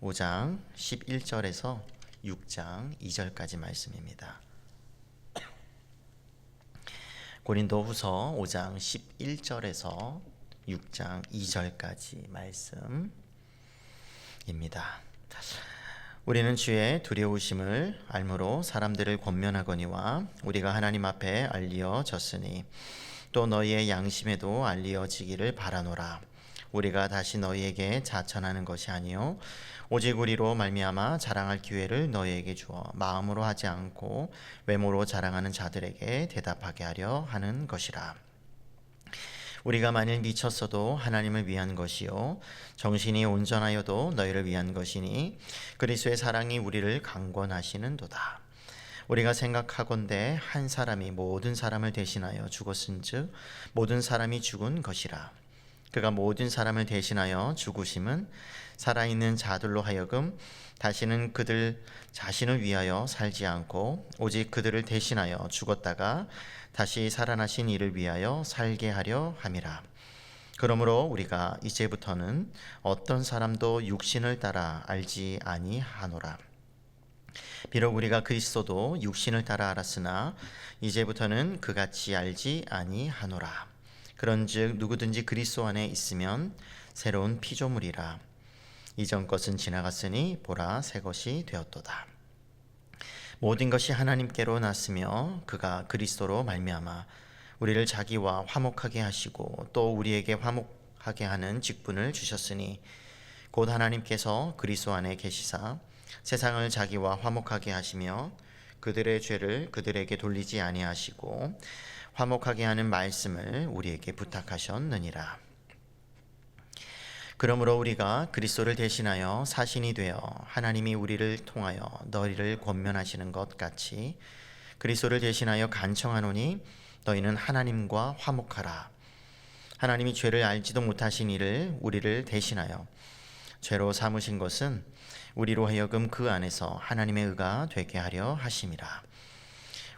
5장 11절에서 6장 2절까지 말씀입니다. 고린도후서 5장 11절에서 6장 2절까지 말씀입니다. 우리는 주의 두려우심을 알므로 사람들을 권면하거니와 우리가 하나님 앞에 알리어졌으니 또 너희의 양심에도 알리어지기를 바라노라. 우리가 다시 너희에게 자천하는 것이 아니요 오직 우리로 말미암아 자랑할 기회를 너희에게 주어 마음으로 하지 않고 외모로 자랑하는 자들에게 대답하게 하려 하는 것이라. 우리가 만일 미쳤어도 하나님을 위한 것이요 정신이 온전하여도 너희를 위한 것이니 그리스도의 사랑이 우리를 강권하시는도다. 우리가 생각하건대 한 사람이 모든 사람을 대신하여 죽었은즉 모든 사람이 죽은 것이라. 그가 모든 사람을 대신하여 죽으심은 살아있는 자들로 하여금 다시는 그들 자신을 위하여 살지 않고 오직 그들을 대신하여 죽었다가 다시 살아나신 이를 위하여 살게 하려 함이라. 그러므로 우리가 이제부터는 어떤 사람도 육신을 따라 알지 아니하노라. 비록 우리가 그리스도도 육신을 따라 알았으나 이제부터는 그같이 알지 아니하노라. 그런즉 누구든지 그리스도 안에 있으면 새로운 피조물이라. 이전 것은 지나갔으니 보라 새 것이 되었도다. 모든 것이 하나님께로 났으며 그가 그리스도로 말미암아 우리를 자기와 화목하게 하시고 또 우리에게 화목하게 하는 직분을 주셨으니 곧 하나님께서 그리스도 안에 계시사 세상을 자기와 화목하게 하시며 그들의 죄를 그들에게 돌리지 아니하시고 화목하게 하는 말씀을 우리에게 부탁하셨느니라. 그러므로 우리가 그리스도를 대신하여 사신이 되어 하나님이 우리를 통하여 너희를 권면하시는 것 같이 그리스도를 대신하여 간청하노니 너희는 하나님과 화목하라. 하나님이 죄를 알지도 못하신 이를 우리를 대신하여 죄로 삼으신 것은 우리로 하여금 그 안에서 하나님의 의가 되게 하려 하심이라.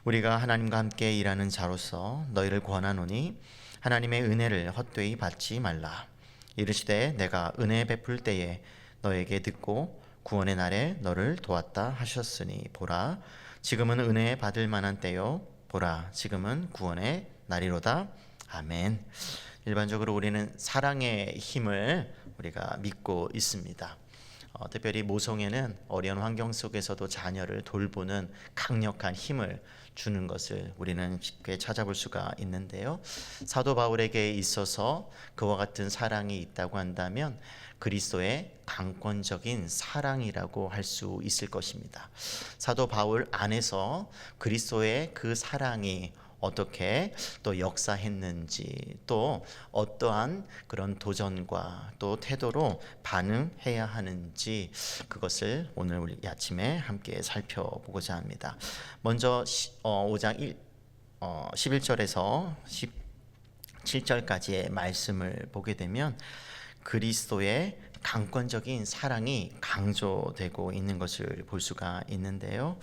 우리가 하나님과 함께 일하는 자로서 너희를 권하노니 하나님의 은혜를 헛되이 받지 말라. 이르시되 내가 은혜 베풀 때에 너에게 듣고 구원의 날에 너를 도왔다 하셨으니 보라 지금은 은혜 받을 만한 때요 보라 지금은 구원의 날이로다. 아멘. 일반적으로 우리는 사랑의 힘을 우리가 믿고 있습니다. 특별히 모성애는 어려운 환경 속에서도 자녀를 돌보는 강력한 힘을 주는 것을 우리는 쉽게 찾아볼 수가 있는데요. 사도 바울에게 있어서 그와 같은 사랑이 있다고 한다면 그리스도의 강권적인 사랑이라고 할 수 있을 것입니다. 사도 바울 안에서 그리스도의 그 사랑이 어떻게 또 역사했는지 또 어떠한 그런 도전과 또 태도로 반응해야 하는지 그것을 오늘 우리 아침에 함께 살펴보고자 합니다. 먼저 5장 11절에서 17절까지의 말씀을 보게 되면 그리스도의 강권적인 사랑이 강조되고 있는 것을 볼 수가 있는데요.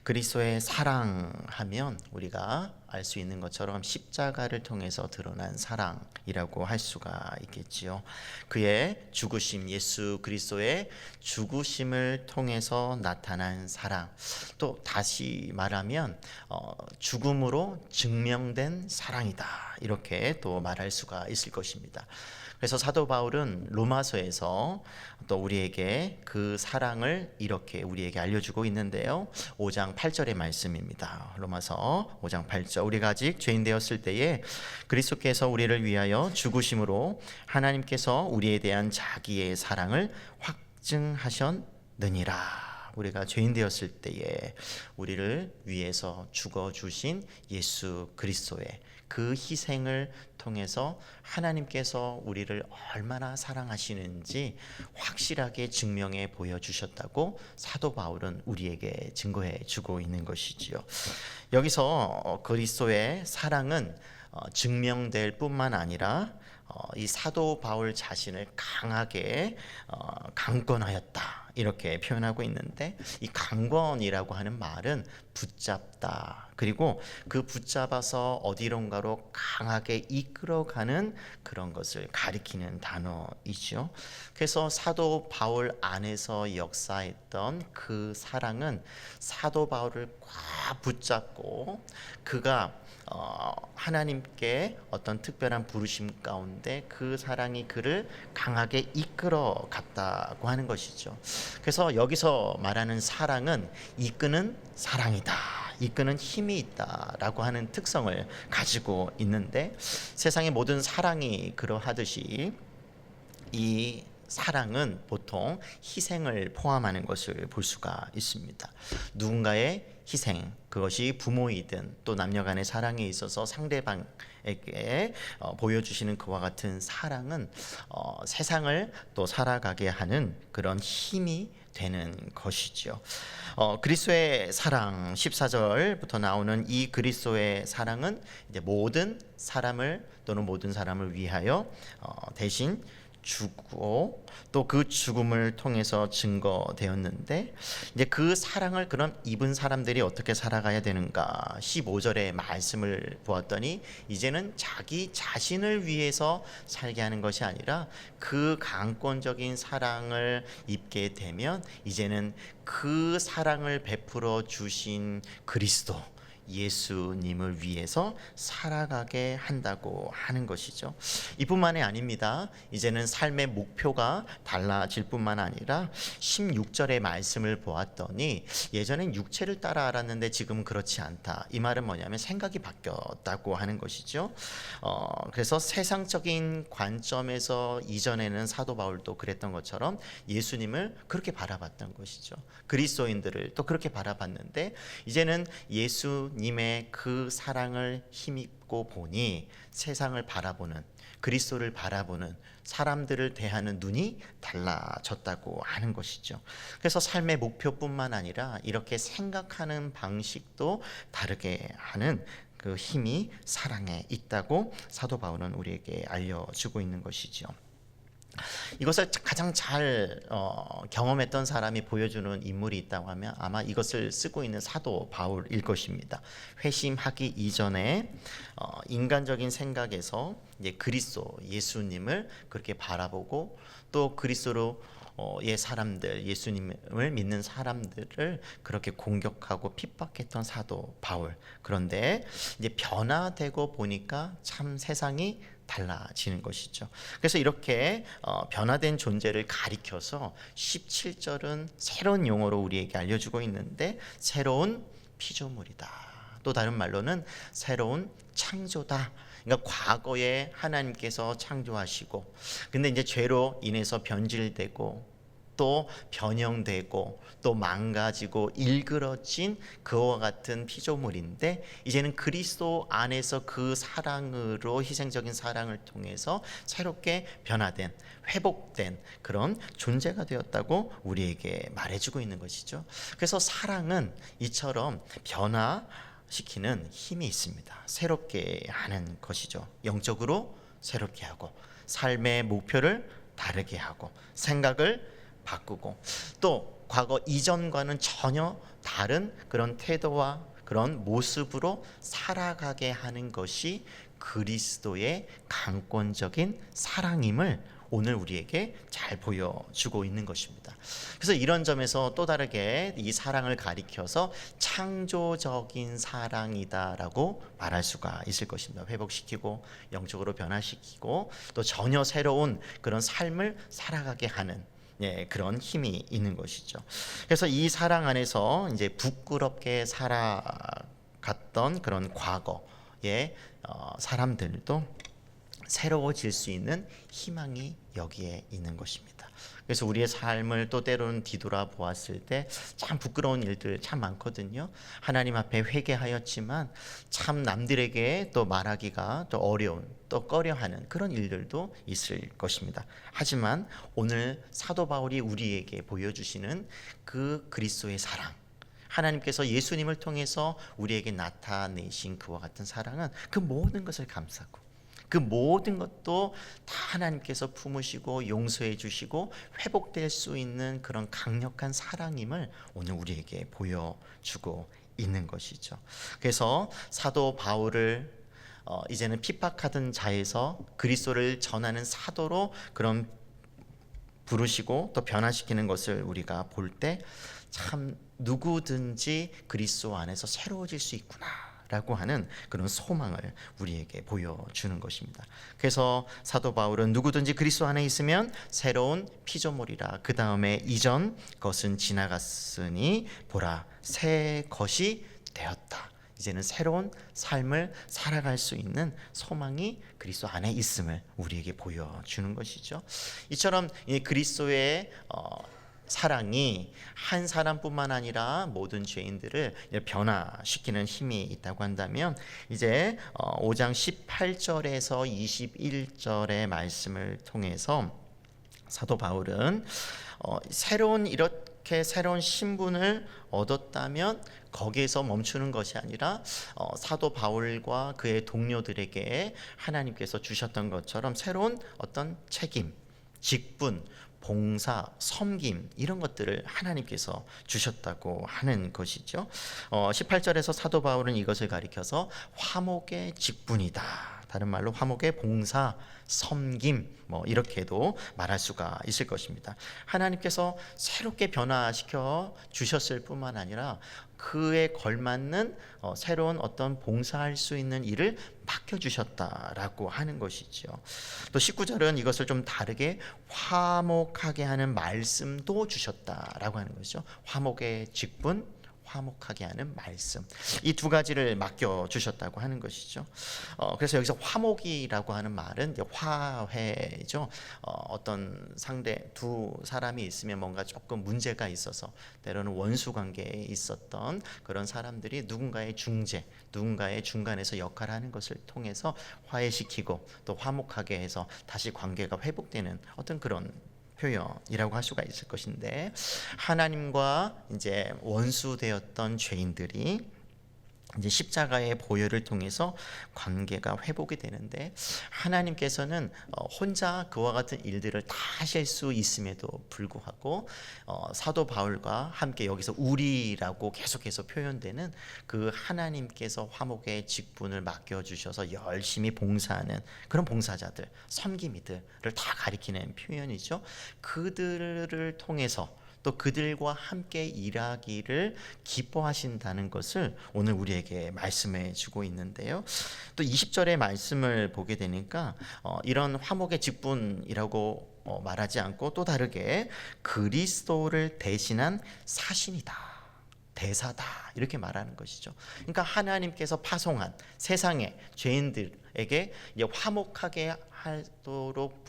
그리스도의 사랑하면 우리가 알 수 있는 것처럼 십자가를 통해서 드러난 사랑이라고 할 수가 있겠지요. 그의 죽으심, 예수 그리스도의 죽으심을 통해서 나타난 사랑, 또 다시 말하면 죽음으로 증명된 사랑이다, 이렇게 또 말할 수가 있을 것입니다. 그래서 사도 바울은 로마서에서 또 우리에게 그 사랑을 이렇게 우리에게 알려주고 있는데요. 5장 8절의 말씀입니다. 로마서 5장 8절. 우리가 아직 죄인 되었을 때에 그리스도께서 우리를 위하여 죽으심으로 하나님께서 우리에 대한 자기의 사랑을 확증하셨느니라. 우리가 죄인 되었을 때에 우리를 위해서 죽어주신 예수 그리스도의 그 희생을 통해서 하나님께서 우리를 얼마나 사랑하시는지 확실하게 증명해 보여주셨다고 사도 바울은 우리에게 증거해 주고 있는 것이지요. 여기서 그리스도의 사랑은 증명될 뿐만 아니라 이 사도 바울 자신을 강하게 강권하였다, 이렇게 표현하고 있는데, 이 강권이라고 하는 말은 붙잡다, 그리고 그 붙잡아서 어디론가로 강하게 이끌어가는 그런 것을 가리키는 단어이죠. 그래서 사도 바울 안에서 역사했던 그 사랑은 사도 바울을 꽉 붙잡고 그가 하나님께 어떤 특별한 부르심 가운데 그 사랑이 그를 강하게 이끌어 갔다고 하는 것이죠. 그래서 여기서 말하는 사랑은 이끄는 사랑이다, 이끄는 힘이 있다라고 하는 특성을 가지고 있는데, 세상의 모든 사랑이 그러하듯이 이 사랑은 보통 희생을 포함하는 것을 볼 수가 있습니다. 누군가의 희생, 그것이 부모이든 또 남녀간의 사랑에 있어서 상대방에게 보여주시는 그와 같은 사랑은 세상을 또 살아가게 하는 그런 힘이 되는 것이죠. 그리스도의 사랑 14절부터 나오는 이 그리스도의 사랑은 이제 모든 사람을 또는 모든 사람을 위하여 대신 죽고 또 그 죽음을 통해서 증거되었는데, 이제 그 사랑을 그럼 입은 사람들이 어떻게 살아가야 되는가, 15절의 말씀을 보았더니 이제는 자기 자신을 위해서 살게 하는 것이 아니라 그 강권적인 사랑을 입게 되면 이제는 그 사랑을 베풀어 주신 그리스도 예수님을 위해서 살아가게 한다고 하는 것이죠. 이뿐만이 아닙니다. 이제는 삶의 목표가 달라질 뿐만 아니라 16절의 말씀을 보았더니 예전엔 육체를 따라 알았는데 지금은 그렇지 않다. 이 말은 뭐냐면 생각이 바뀌었다고 하는 것이죠. 그래서 세상적인 관점에서 이전에는 사도 바울도 그랬던 것처럼 예수님을 그렇게 바라봤던 것이죠. 그리스도인들을 또 그렇게 바라봤는데, 이제는 예수님의 그 사랑을 힘입고 보니 세상을 바라보는, 그리스도를 바라보는, 사람들을 대하는 눈이 달라졌다고 하는 것이죠. 그래서 삶의 목표뿐만 아니라 이렇게 생각하는 방식도 다르게 하는 그 힘이 사랑에 있다고 사도 바울은 우리에게 알려주고 있는 것이죠. 이것을 가장 잘 경험했던 사람이 보여주는 인물이 있다고 하면 아마 이것을 쓰고 있는 사도 바울일 것입니다. 회심하기 이전에 인간적인 생각에서 이제 그리스도 예수님을 그렇게 바라보고 또 그리스도로 의 사람들, 예수님을 믿는 사람들을 그렇게 공격하고 핍박했던 사도 바울. 그런데 이제 변화되고 보니까 참 세상이 달라지는 것이죠. 그래서 이렇게 변화된 존재를 가리켜서 17절은 새로운 용어로 우리에게 알려주고 있는데, 새로운 피조물이다. 또 다른 말로는 새로운 창조다. 그러니까 과거에 하나님께서 창조하시고, 근데 이제 죄로 인해서 변질되고 또 변형되고 또 망가지고 일그러진 그와 같은 피조물인데, 이제는 그리스도 안에서 그 사랑으로, 희생적인 사랑을 통해서 새롭게 변화된, 회복된 그런 존재가 되었다고 우리에게 말해주고 있는 것이죠. 그래서 사랑은 이처럼 변화시키는 힘이 있습니다. 새롭게 하는 것이죠. 영적으로 새롭게 하고, 삶의 목표를 다르게 하고, 생각을 바꾸고, 또 과거 이전과는 전혀 다른 그런 태도와 그런 모습으로 살아가게 하는 것이 그리스도의 강권적인 사랑임을 오늘 우리에게 잘 보여주고 있는 것입니다. 그래서 이런 점에서 또 다르게 이 사랑을 가리켜서 창조적인 사랑이다라고 말할 수가 있을 것입니다. 회복시키고 영적으로 변화시키고 또 전혀 새로운 그런 삶을 살아가게 하는 그런 힘이 있는 것이죠. 그래서 이 사랑 안에서 이제 부끄럽게 살아갔던 그런 과거의 사람들도 새로워질 수 있는 희망이 여기에 있는 것입니다. 그래서 우리의 삶을 또 때로는 뒤돌아 보았을 때 참 부끄러운 일들 참 많거든요. 하나님 앞에 회개하였지만 참 남들에게 또 말하기가 또 어려운, 또 꺼려하는 그런 일들도 있을 것입니다. 하지만 오늘 사도 바울이 우리에게 보여주시는 그 그리스도의 사랑, 하나님께서 예수님을 통해서 우리에게 나타내신 그와 같은 사랑은 그 모든 것을 감싸고 그 모든 것도 다 하나님께서 품으시고 용서해 주시고 회복될 수 있는 그런 강력한 사랑임을 오늘 우리에게 보여주고 있는 것이죠. 그래서 사도 바울을 이제는 핍박하던 자에서 그리스도를 전하는 사도로 그런 부르시고 또 변화시키는 것을 우리가 볼 때 참 누구든지 그리스도 안에서 새로워질 수 있구나 라고 하는 그런 소망을 우리에게 보여주는 것입니다. 그래서 사도 바울은 누구든지 그리스도 안에 있으면 새로운 피조물이라. 그 다음에 이전 것은 지나갔으니 보라 새 것이 되었다. 이제는 새로운 삶을 살아갈 수 있는 소망이 그리스도 안에 있음을 우리에게 보여주는 것이죠. 이처럼 이 그리스도의 사랑이 한 사람뿐만 아니라 모든 죄인들을 변화시키는 힘이 있다고 한다면 이제 5장 18절에서 21절의 말씀을 통해서 사도 바울은 이렇게 새로운 신분을 얻었다면 거기에서 멈추는 것이 아니라 사도 바울과 그의 동료들에게 하나님께서 주셨던 것처럼 새로운 어떤 책임, 직분, 봉사, 섬김 이런 것들을 하나님께서 주셨다고 하는 것이죠. 18절에서 사도 바울은 이것을 가리켜서 화목의 직분이다. 다른 말로 화목의 봉사, 섬김 이렇게도 말할 수가 있을 것입니다. 하나님께서 새롭게 변화시켜 주셨을 뿐만 아니라 그에 걸맞는 새로운 어떤 봉사할 수 있는 일을 맡겨주셨다라고 하는 것이죠. 또 19절은 이것을 좀 다르게 화목하게 하는 말씀도 주셨다라고 하는 것이죠. 화목의 직분, 화목하게 하는 말씀, 이 두 가지를 맡겨주셨다고 하는 것이죠. 그래서 여기서 화목이라고 하는 말은 이제 화해죠. 어떤 상대 두 사람이 있으면 뭔가 조금 문제가 있어서 때로는 원수 관계에 있었던 그런 사람들이 누군가의 중재, 누군가의 중간에서 역할을 하는 것을 통해서 화해시키고 또 화목하게 해서 다시 관계가 회복되는 어떤 그런 표현이라고 할 수가 있을 것인데, 하나님과 이제 원수되었던 죄인들이 이제 십자가의 보혈을 통해서 관계가 회복이 되는데, 하나님께서는 혼자 그와 같은 일들을 다 하실 수 있음에도 불구하고 사도 바울과 함께 여기서 우리라고 계속해서 표현되는 그 하나님께서 화목의 직분을 맡겨주셔서 열심히 봉사하는 그런 봉사자들, 섬김이들을 다 가리키는 표현이죠. 그들을 통해서 또 그들과 함께 일하기를 기뻐하신다는 것을 오늘 우리에게 말씀해 주고 있는데요. 또 20절의 말씀을 보게 되니까 이런 화목의 직분이라고 말하지 않고 또 다르게 그리스도를 대신한 사신이다, 대사다 이렇게 말하는 것이죠. 그러니까 하나님께서 파송한 세상의 죄인들에게 화목하게 하도록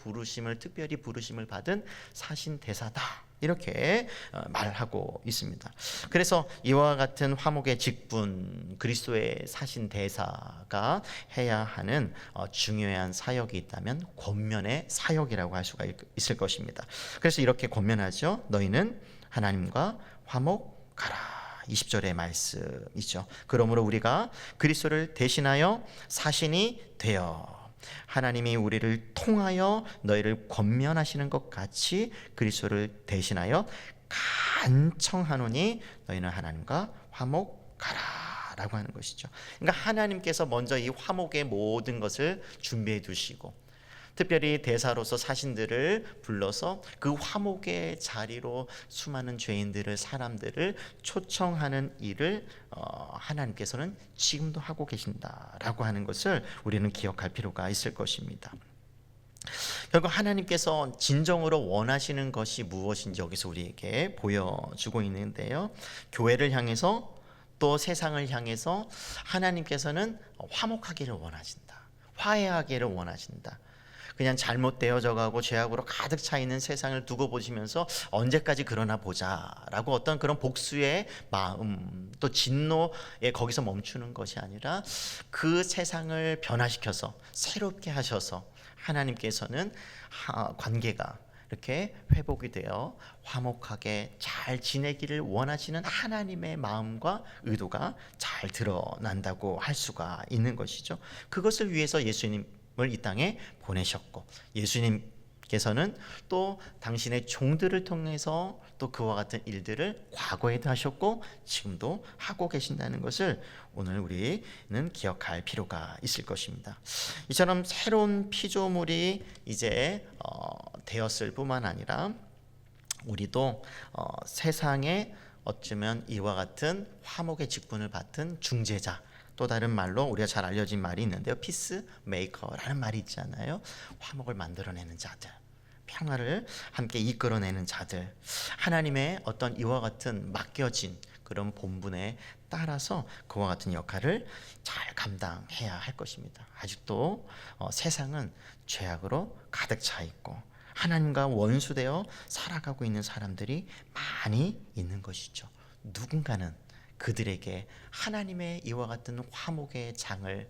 특별히 부르심을 받은 사신 대사다 이렇게 말하고 있습니다. 그래서 이와 같은 화목의 직분, 그리스도의 사신 대사가 해야 하는 중요한 사역이 있다면 권면의 사역이라고 할 수가 있을 것입니다. 그래서 이렇게 권면하죠. 너희는 하나님과 화목하라. 20절의 말씀이죠. 그러므로 우리가 그리스도를 대신하여 사신이 되어 하나님이 우리를 통하여 너희를 권면하시는 것 같이 그리스도를 대신하여 간청하노니 너희는 하나님과 화목하라 라고 하는 것이죠. 그러니까 하나님께서 먼저 이 화목의 모든 것을 준비해 두시고 특별히 대사로서 사신들을 불러서 그 화목의 자리로 수많은 죄인들을, 사람들을 초청하는 일을 하나님께서는 지금도 하고 계신다라고 하는 것을 우리는 기억할 필요가 있을 것입니다. 결국 하나님께서 진정으로 원하시는 것이 무엇인지 여기서 우리에게 보여주고 있는데요. 교회를 향해서 또 세상을 향해서 하나님께서는 화목하기를 원하신다, 화해하기를 원하신다. 그냥 잘못되어져 가고 죄악으로 가득 차 있는 세상을 두고 보시면서 언제까지 그러나 보자라고 어떤 그런 복수의 마음 또 진노에 거기서 멈추는 것이 아니라 그 세상을 변화시켜서 새롭게 하셔서 하나님께서는 관계가 이렇게 회복이 되어 화목하게 잘 지내기를 원하시는 하나님의 마음과 의도가 잘 드러난다고 할 수가 있는 것이죠. 그것을 위해서 예수님은 이 땅에 보내셨고, 예수님께서는 또 당신의 종들을 통해서 또 그와 같은 일들을 과거에도 하셨고 지금도 하고 계신다는 것을 오늘 우리는 기억할 필요가 있을 것입니다. 이처럼 새로운 피조물이 이제 되었을 뿐만 아니라 우리도 세상에 어쩌면 이와 같은 화목의 직분을 받은 중재자, 또 다른 말로 우리가 잘 알려진 말이 있는데요, 피스 메이커라는 말이 있잖아요. 화목을 만들어내는 자들, 평화를 함께 이끌어내는 자들, 하나님의 어떤 이와 같은 맡겨진 그런 본분에 따라서 그와 같은 역할을 잘 감당해야 할 것입니다. 아직도 세상은 죄악으로 가득 차 있고 하나님과 원수되어 살아가고 있는 사람들이 많이 있는 것이죠. 누군가는 그들에게 하나님의 이와 같은 화목의 장을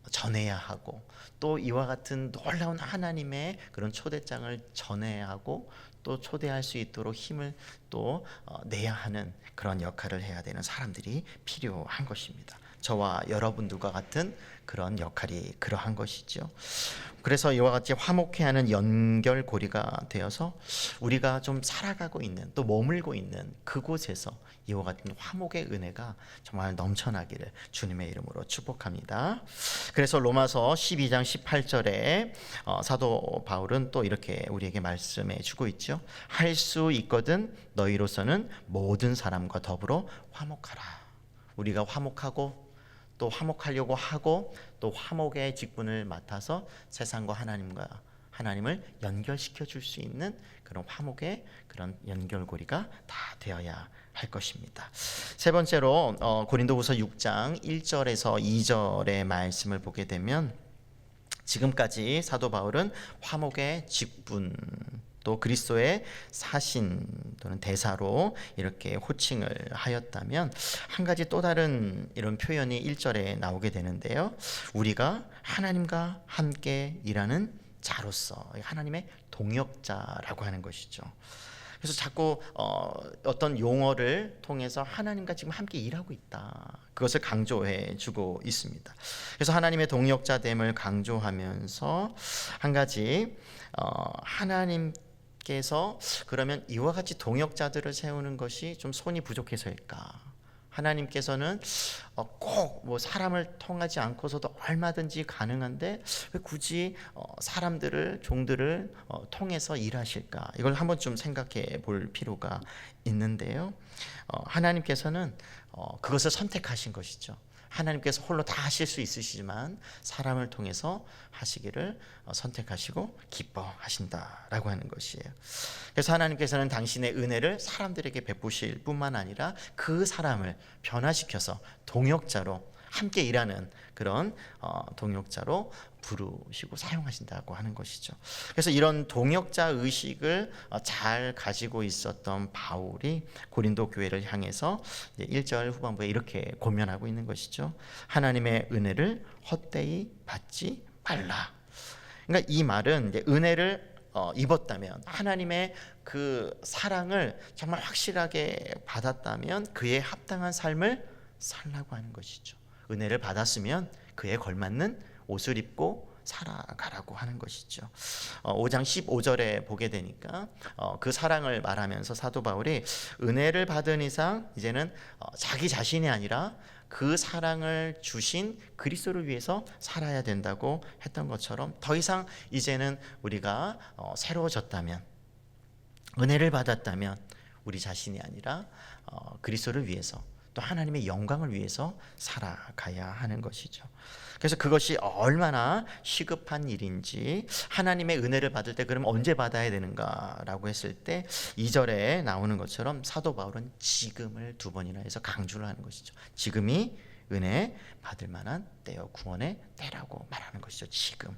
전해야 하고, 또 이와 같은 놀라운 하나님의 그런 초대장을 전해야 하고, 또 초대할 수 있도록 힘을 또 내야 하는 그런 역할을 해야 되는 사람들이 필요한 것입니다. 저와 여러분들과 같은 그런 역할이 그러한 것이죠. 그래서 이와 같이 화목해 하는 연결고리가 되어서 우리가 좀 살아가고 있는, 또 머물고 있는 그곳에서 이와 같은 화목의 은혜가 정말 넘쳐나기를 주님의 이름으로 축복합니다. 그래서 로마서 12장 18절에 사도 바울은 또 이렇게 우리에게 말씀해 주고 있죠. 할 수 있거든 너희로서는 모든 사람과 더불어 화목하라. 우리가 화목하고 또 화목하려고 하고 또 화목의 직분을 맡아서 세상과 하나님을 연결시켜 줄 수 있는 그런 화목의 그런 연결고리가 다 되어야 할 것입니다. 세 번째로 고린도후서 6장 1절에서 2절의 말씀을 보게 되면, 지금까지 사도 바울은 화목의 직분, 또 그리스도의 사신 또는 대사로 이렇게 호칭을 하였다면, 한 가지 또 다른 이런 표현이 1절에 나오게 되는데요, 우리가 하나님과 함께 일하는 자로서, 하나님의 동역자라고 하는 것이죠. 그래서 자꾸 어떤 용어를 통해서 하나님과 지금 함께 일하고 있다, 그것을 강조해 주고 있습니다. 그래서 하나님의 동역자됨을 강조하면서 한 가지 하나님께서 그러면 이와 같이 동역자들을 세우는 것이 좀 손이 부족해서일까? 하나님께서는 꼭 뭐 사람을 통하지 않고서도 얼마든지 가능한데 왜 굳이 사람들을, 종들을 통해서 일하실까? 이걸 한번 좀 생각해 볼 필요가 있는데요, 하나님께서는 그것을 선택하신 것이죠. 하나님께서 홀로 다 하실 수 있으시지만 사람을 통해서 하시기를 선택하시고 기뻐하신다라고 하는 것이에요. 그래서 하나님께서는 당신의 은혜를 사람들에게 베푸실 뿐만 아니라 그 사람을 변화시켜서 동역자로 함께 일하는 그런 동역자로 부르시고 사용하신다고 하는 것이죠. 그래서 이런 동역자 의식을 잘 가지고 있었던 바울이 고린도 교회를 향해서 1절 후반부에 이렇게 권면하고 있는 것이죠. 하나님의 은혜를 헛되이 받지 말라. 그러니까 이 말은 이제 은혜를 입었다면, 하나님의 그 사랑을 정말 확실하게 받았다면 그에 합당한 삶을 살라고 하는 것이죠. 은혜를 받았으면 그에 걸맞는 옷을 입고 살아가라고 하는 것이죠. 5장 15절에 보게 되니까 그 사랑을 말하면서 사도 바울이 은혜를 받은 이상 이제는 자기 자신이 아니라 그 사랑을 주신 그리스도를 위해서 살아야 된다고 했던 것처럼, 더 이상 이제는 우리가 새로워졌다면, 은혜를 받았다면 우리 자신이 아니라 그리스도를 위해서, 또 하나님의 영광을 위해서 살아가야 하는 것이죠. 그래서 그것이 얼마나 시급한 일인지, 하나님의 은혜를 받을 때 그럼 언제 받아야 되는가라고 했을 때 2절에 나오는 것처럼 사도 바울은 지금을 두 번이나 해서 강조를 하는 것이죠. 지금이 은혜 받을 만한 때요, 구원의 때라고 말하는 것이죠. 지금.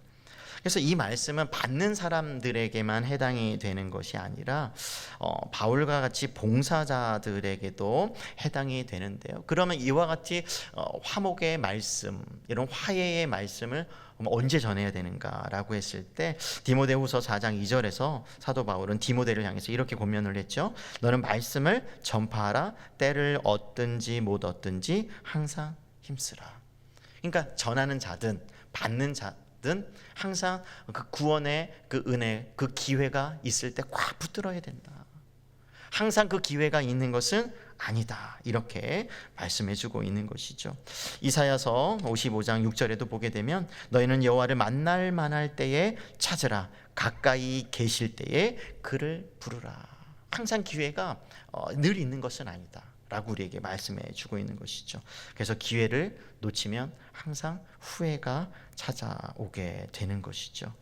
그래서 이 말씀은 받는 사람들에게만 해당이 되는 것이 아니라 바울과 같이 봉사자들에게도 해당이 되는데요. 그러면 이와 같이 화목의 말씀, 이런 화해의 말씀을 언제 전해야 되는가라고 했을 때, 디모데후서 4장 2절에서 사도 바울은 디모데를 향해서 이렇게 권면을 했죠. 너는 말씀을 전파하라. 때를 얻든지 못 얻든지 항상 힘쓰라. 그러니까 전하는 자든 받는 자 항상 그 구원의 그 은혜, 그 기회가 있을 때 꽉 붙들어야 된다. 항상 그 기회가 있는 것은 아니다. 이렇게 말씀해 주고 있는 것이죠. 이사야서 55장 6절에도 보게 되면 너희는 여호와를 만날 만할 때에 찾으라. 가까이 계실 때에 그를 부르라. 항상 기회가 늘 있는 것은 아니다. 라고 우리에게 말씀해 주고 있는 것이죠. 그래서 기회를 놓치면 항상 후회가 찾아오게 되는 것이죠.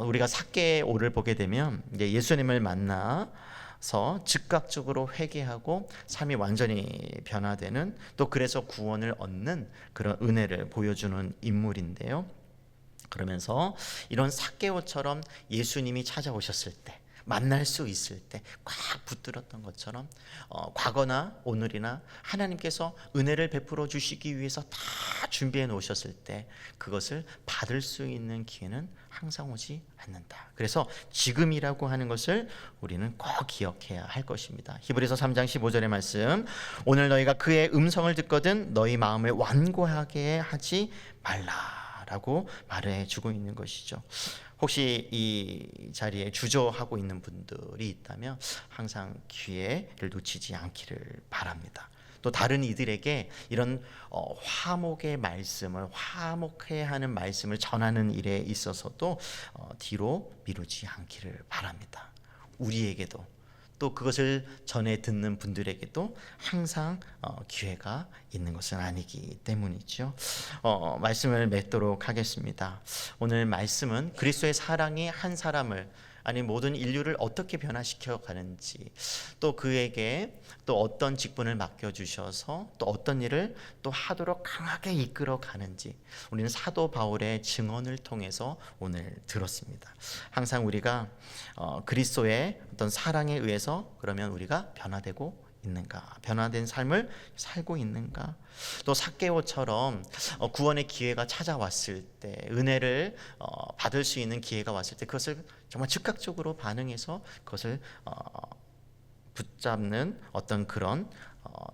우리가 삭개오를 보게 되면 예수님을 만나서 즉각적으로 회개하고 삶이 완전히 변화되는, 또 그래서 구원을 얻는 그런 은혜를 보여주는 인물인데요. 그러면서 이런 삭개오처럼 예수님이 찾아오셨을 때, 만날 수 있을 때 꽉 붙들었던 것처럼 과거나 오늘이나 하나님께서 은혜를 베풀어 주시기 위해서 다 준비해 놓으셨을 때 그것을 받을 수 있는 기회는 항상 오지 않는다. 그래서 지금이라고 하는 것을 우리는 꼭 기억해야 할 것입니다. 히브리서 3장 15절의 말씀, 오늘 너희가 그의 음성을 듣거든 너희 마음을 완고하게 하지 말라라고 말해 주고 있는 것이죠. 혹시 이 자리에 주저하고 있는 분들이 있다면 항상 기회를 놓치지 않기를 바랍니다. 또 다른 이들에게 이런 화목의 말씀을, 화목해 하는 말씀을 전하는 일에 있어서도 뒤로 미루지 않기를 바랍니다. 우리에게도, 또 그것을 전해 듣는 분들에게도 항상 기회가 있는 것은 아니기 때문이죠. 말씀을 맺도록 하겠습니다. 오늘 말씀은 그리스도의 사랑이 한 사람을, 아니 모든 인류를 어떻게 변화시켜 가는지, 또 그에게 또 어떤 직분을 맡겨주셔서 또 어떤 일을 또 하도록 강하게 이끌어 가는지 우리는 사도 바울의 증언을 통해서 오늘 들었습니다. 항상 우리가 그리스도의 어떤 사랑에 의해서 그러면 우리가 변화되고 있는가, 변화된 삶을 살고 있는가, 또 삭개오처럼 구원의 기회가 찾아왔을 때, 은혜를 받을 수 있는 기회가 왔을 때 그것을 정말 즉각적으로 반응해서 그것을 붙잡는 어떤 그런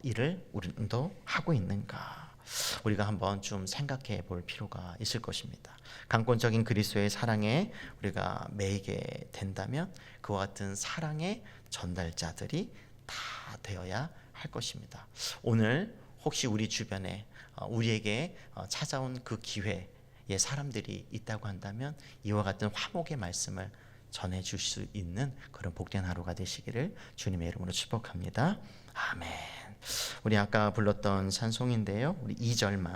일을 우리도 하고 있는가, 우리가 한번 좀 생각해 볼 필요가 있을 것입니다. 강권적인 그리스도의 사랑에 우리가 매이게 된다면 그와 같은 사랑의 전달자들이 다 되어야 할 것입니다. 오늘 혹시 우리 주변에 우리에게 찾아온 그 기회에 사람들이 있다고 한다면 이와 같은 화목의 말씀을 전해줄 수 있는 그런 복된 하루가 되시기를 주님의 이름으로 축복합니다. 아멘. 우리 아까 불렀던 찬송인데요, 우리 2절만